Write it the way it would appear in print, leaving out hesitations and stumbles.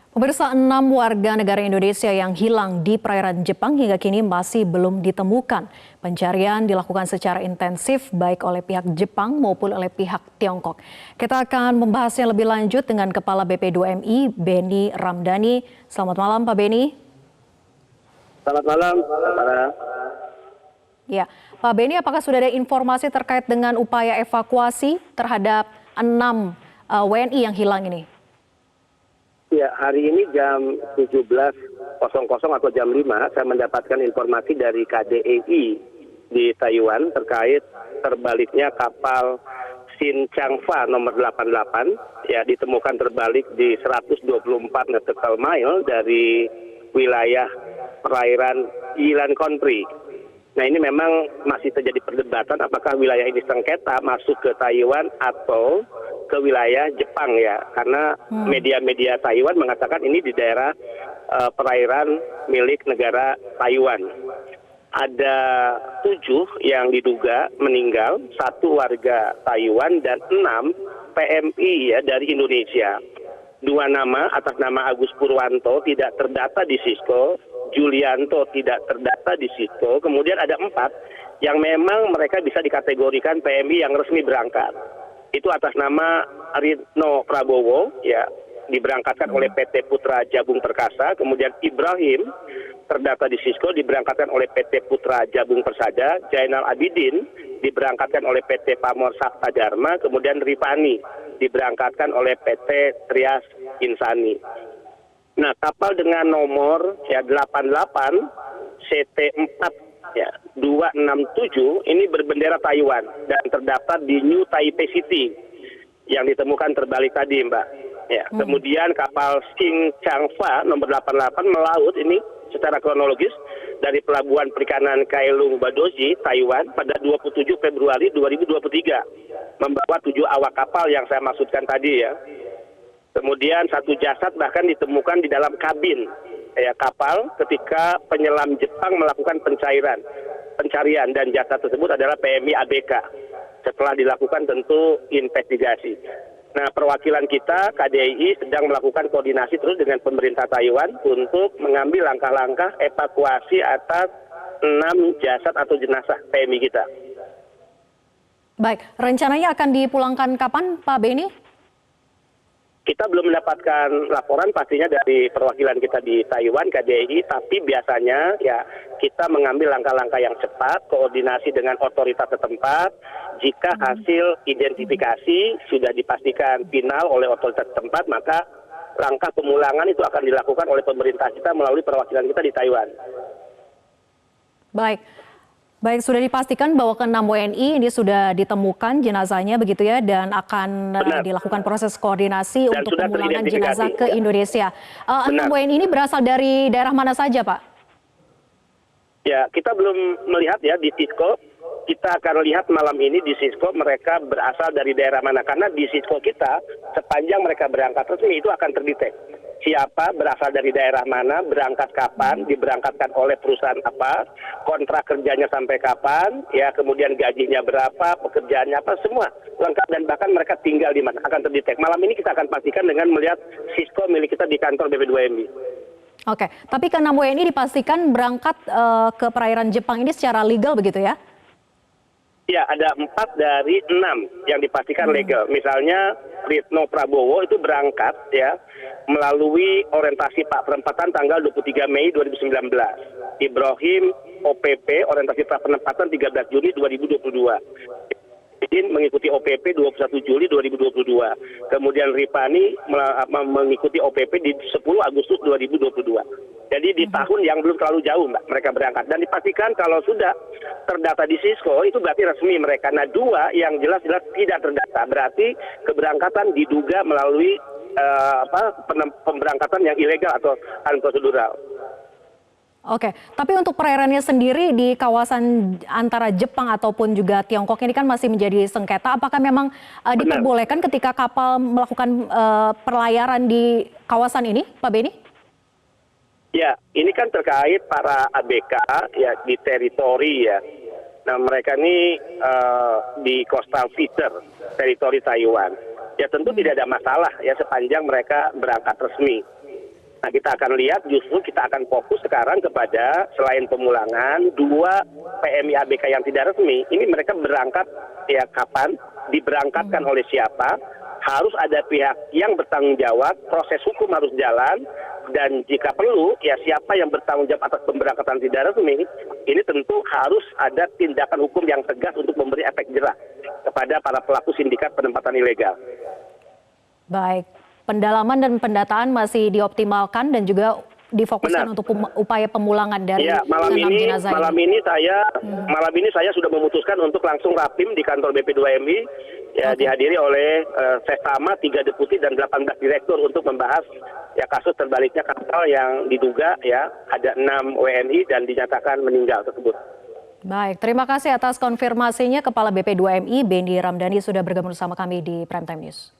Pemirsa, 6 warga negara Indonesia yang hilang di perairan Jepang hingga kini masih belum ditemukan. Pencarian dilakukan secara intensif baik oleh pihak Jepang maupun oleh pihak Tiongkok. Kita akan membahasnya lebih lanjut dengan Kepala BP2MI, Beni Ramdhani. Selamat malam, Pak Beni. Selamat malam, Sarah. Ya, Pak Beni, apakah sudah ada informasi terkait dengan upaya evakuasi terhadap 6 WNI yang hilang ini? Ya, hari ini jam 17.00 atau jam 5 saya mendapatkan informasi dari KDEI di Taiwan terkait terbaliknya kapal Shin Changfa nomor 88 ya ditemukan terbalik di 124 nautical mile dari wilayah perairan Yilan Country. Nah, ini memang masih terjadi perdebatan apakah wilayah ini sengketa masuk ke Taiwan atau ke wilayah Jepang ya, karena media-media Taiwan mengatakan ini di daerah perairan milik negara Taiwan. Ada 7 yang diduga meninggal, 1 warga Taiwan dan 6 PMI ya dari Indonesia. 2 nama atas nama Agus Purwanto tidak terdata di Cisco, Julianto tidak terdata di Cisco, kemudian ada 4 yang memang mereka bisa dikategorikan PMI yang resmi berangkat. Itu atas nama Ritno Prabowo ya diberangkatkan oleh PT Putra Jabung Perkasa, kemudian Ibrahim terdata di Cisco diberangkatkan oleh PT Putra Jabung Persada, Jainal Abidin diberangkatkan oleh PT Pamor Sakta Dharma, kemudian Rifani diberangkatkan oleh PT Trias Insani. Nah, kapal dengan nomor ya 88 CT4 ya 267 ini berbendera Taiwan dan terdaftar di New Taipei City yang ditemukan terbalik tadi, Mbak. Ya, kemudian kapal Shin Changfa nomor 88 melaut ini secara kronologis dari pelabuhan perikanan Kailung Badoji, Taiwan pada 27 Februari 2023 membawa 7 awak kapal yang saya maksudkan tadi ya. Kemudian 1 jasad bahkan ditemukan di dalam kabin ya kapal ketika penyelam Jepang melakukan pencarian dan jasad tersebut adalah PMI ABK setelah dilakukan tentu investigasi. Nah, perwakilan kita KDII sedang melakukan koordinasi terus dengan pemerintah Taiwan untuk mengambil langkah-langkah evakuasi atas 6 jasad atau jenazah PMI kita. Baik, rencananya akan dipulangkan kapan, Pak Beni? Kita belum mendapatkan laporan pastinya dari perwakilan kita di Taiwan, KDI, tapi biasanya ya kita mengambil langkah-langkah yang cepat, koordinasi dengan otoritas setempat. Jika hasil identifikasi sudah dipastikan final oleh otoritas setempat, maka langkah pemulangan itu akan dilakukan oleh pemerintah kita melalui perwakilan kita di Taiwan. Baik, sudah dipastikan bahwa ke-6 WNI ini sudah ditemukan jenazahnya begitu ya dan akan dilakukan proses koordinasi dan untuk pemulangan jenazah ke ya. Indonesia. 6 WNI ini berasal dari daerah mana saja, Pak? Ya, kita belum melihat ya di Cisco. Kita akan lihat malam ini di Cisco mereka berasal dari daerah mana. Karena di Cisco kita sepanjang mereka berangkat resmi itu akan terdetek. Siapa berasal dari daerah mana, berangkat kapan, diberangkatkan oleh perusahaan apa, kontrak kerjanya sampai kapan, ya kemudian gajinya berapa, pekerjaannya apa, semua lengkap dan bahkan mereka tinggal di mana akan terdetek. Malam ini kita akan pastikan dengan melihat Cisco milik kita di kantor BP2MI. Oke, tapi ke-6 WNI dipastikan berangkat ke perairan Jepang ini secara legal begitu ya? Ya, ada 4 dari 6 yang dipastikan legal. Misalnya Ritno Prabowo itu berangkat ya melalui orientasi Pak Penempatan tanggal 23 Mei 2019. Ibrahim OPP orientasi Pak Penempatan 13 Juni 2022. Izin mengikuti OPP 21 Juli 2022. Kemudian Rifani mengikuti OPP di 10 Agustus 2022. Jadi di tahun yang belum terlalu jauh, Mbak, mereka berangkat. Dan dipastikan kalau sudah terdata di Cisco, itu berarti resmi mereka. Nah, 2 yang jelas-jelas tidak terdata. Berarti keberangkatan diduga melalui pemberangkatan yang ilegal atau unprocedural. Oke, tapi untuk perairannya sendiri di kawasan antara Jepang ataupun juga Tiongkok ini kan masih menjadi sengketa. Apakah memang diperbolehkan ketika kapal melakukan perlayaran di kawasan ini, Pak Beni? Ya, ini kan terkait para ABK ya di teritori ya. Nah, mereka ini di coastal fisher, teritori Taiwan. Ya tentu tidak ada masalah ya sepanjang mereka berangkat resmi. Nah, kita akan lihat, justru kita akan fokus sekarang kepada selain pemulangan, 2 PMI ABK yang tidak resmi, ini mereka berangkat ya kapan, diberangkatkan oleh siapa, harus ada pihak yang bertanggung jawab, proses hukum harus jalan, dan jika perlu, ya siapa yang bertanggung jawab atas pemberangkatan tidak resmi, ini tentu harus ada tindakan hukum yang tegas untuk memberi efek jerah kepada para pelaku sindikat penempatan ilegal. Baik, pendalaman dan pendataan masih dioptimalkan dan juga difokuskan untuk upaya pemulangan dari Ya, malam 6 ini jenazah malam ini saya sudah memutuskan untuk langsung rapim di kantor BP2MI ya, dihadiri oleh sesama 3 deputi dan 18 direktur untuk membahas ya kasus terbaliknya kapal yang diduga ya ada 6 WNI dan dinyatakan meninggal tersebut. Baik, terima kasih atas konfirmasinya Kepala BP2MI Benny Ramdhani sudah bergabung bersama kami di Prime Time News.